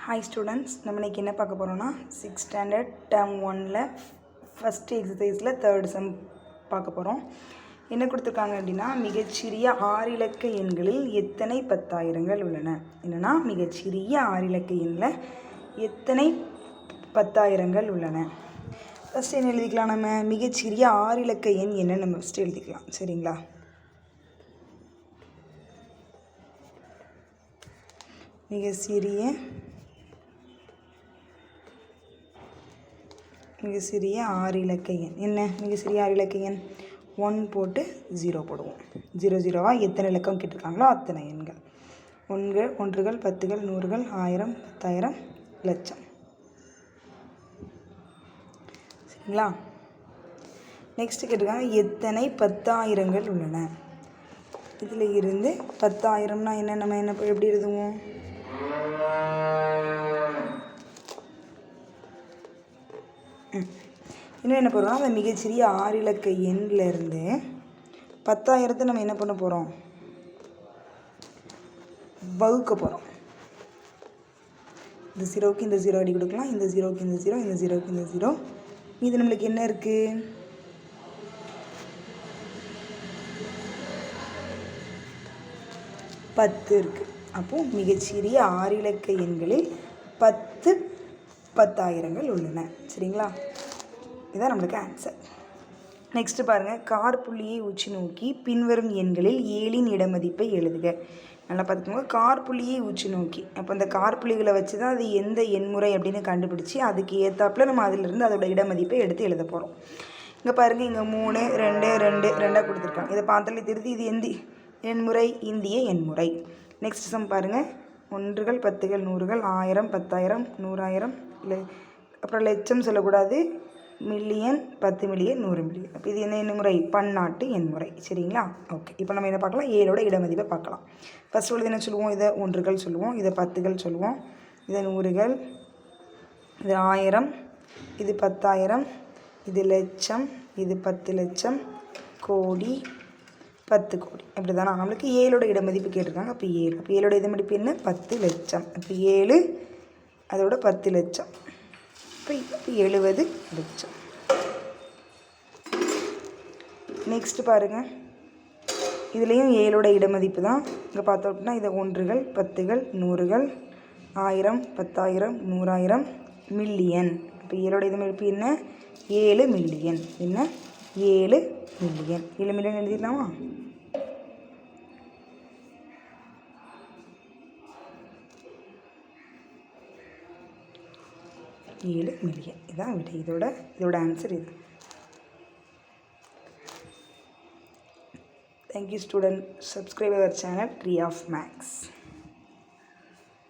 Hi students, நம்ம இன்னைக்கு என்ன பார்க்க போறோம்னா 6th standard term 1ல first exerciseல third sum பார்க்க போறோம். என்ன கொடுத்திருக்காங்க அப்படினா மிகச்சிறிய 6 இலக்க எண்களில் எத்தனை பத்தாயிரங்கள் உள்ளன. என்னன்னா மிகச்சிறிய 6 இலக்க எண்ணில் எத்தனை பத்தாயிரங்கள் உள்ளன. ஃபர்ஸ்ட் என்ன எழுதிக்கலாம், நம்ம மிகச்சிறிய 6 இலக்க எண் என்ன நம்ம ஃபர்ஸ்ட் எழுதிக்கலாம். சரிங்களா? மிகச்சிறிய 6 இலக்க எண் என்ன? மிகச்சிறிய 6 இலக்க எண் 1 போட்டு 0 போடுவோம். 00வா எத்தனை இலக்கம் கேட்டிருக்காங்களோ அத்தனை எண்கள். ஒன்றுகள், பத்துகள், நூறுகள், ஆயிரம், 10,000, லட்சம். சரிங்களா? நெக்ஸ்ட் கேட்டிருக்காங்க எத்தனை பத்தாயிரங்கள் உள்ளன. இதில் இருந்து 10,000னா என்ன, நம்ம என்ன எப்படி எழுதுவோம்? இன்னும் என்ன பண்ணுறோம், அந்த மிகச்சிறிய 6 இலக்க எண்ணிலேருந்து 10,000 நம்ம என்ன பண்ண போகிறோம், வகுக்க போகிறோம். இந்த 0க்கு இந்த 0 அடி கொடுக்கலாம், இந்த 0க்கு இந்த 0, இந்த 0க்கு இந்த 0. இது நம்மளுக்கு என்ன இருக்குது, 10 இருக்குது. அப்போது மிகச்சிறிய 6 இலக்க எண்களில் 10 பத்தாயிரங்கள் உள்ளன. சரிங்களா? இதுதான் நம்மளுக்கு ஆன்சர். நெக்ஸ்ட்டு பாருங்கள், கார் புள்ளியை உச்சி நோக்கி பின்வரும் எண்களில் 7இன் இடமதிப்பை எழுதுக. நல்லா பார்த்துக்கோங்க, கார் புள்ளியை உச்சி நோக்கி. அப்போ அந்த கார் புள்ளிகளை வச்சு தான் அது எந்த எண்முறை அப்படின்னு கண்டுபிடிச்சி அதுக்கு ஏற்றாப்புல நம்ம அதிலிருந்து அதோட இடமதிப்பை எடுத்து எழுத போகிறோம். இங்கே பாருங்கள், இங்கே 3 2 2 2 கொடுத்துருக்காங்க. இதை பார்த்தாலே தெரியுது இது எந்த எண்முறை, இந்திய எண்முறை. நெக்ஸ்ட் சம் பாருங்கள், ஒன்றுகள், பத்துகள், நூறுகள், 1000, 10,000, 100,000, அப்புறம் லட்சம் சொல்லக்கூடாது, மில்லியன், 10 மில்லியன், 100 மில்லியன். அப்போ இது என்ன எண்முறை, பன்னாட்டு எண்முறை. சரிங்களா? ஓகே, இப்போ நம்ம என்ன பார்க்கலாம், 7ஓட இடமதிப்பை பார்க்கலாம். ஃபஸ்ட் உள்ளது என்ன சொல்லுவோம், இதை ஒன்றுகள் சொல்லுவோம், இதை பத்துகள் சொல்லுவோம், இதை நூறுகள், இது 1000, இது 10,000, இது லட்சம், இது 10 லட்சம், கோடி, 10 கோடி. அப்படி தானே நம்மளுக்கு 7ஓட இடமதிப்பு கேட்டிருக்காங்க. அப்போ 7, அப்போ 7ஓட இடமதிப்பு என்ன, 10 லட்சம். அப்போ 7 அதோட 10 லட்சம், இப்போ 70 லட்சம். நெக்ஸ்ட்டு பாருங்கள், இதுலேயும் 7ஓட இடமதிப்பு தான். இங்கே பார்த்தோம் அப்படின்னா இதை ஒன்றுகள், பத்துகள், நூறுகள், 1000, 10,000, 100,000, மில்லியன். இப்போ 7ஓட இடமதிப்பு என்ன, 7 மில்லியன். என்ன, 7 மில்லியன். 7 மில்லியன் எழுதிடலாமா? $7 மில்லியன். இதான் விட, இதோட ஆன்சர் இது. Thank you student. Subscribe our channel Tree of Max.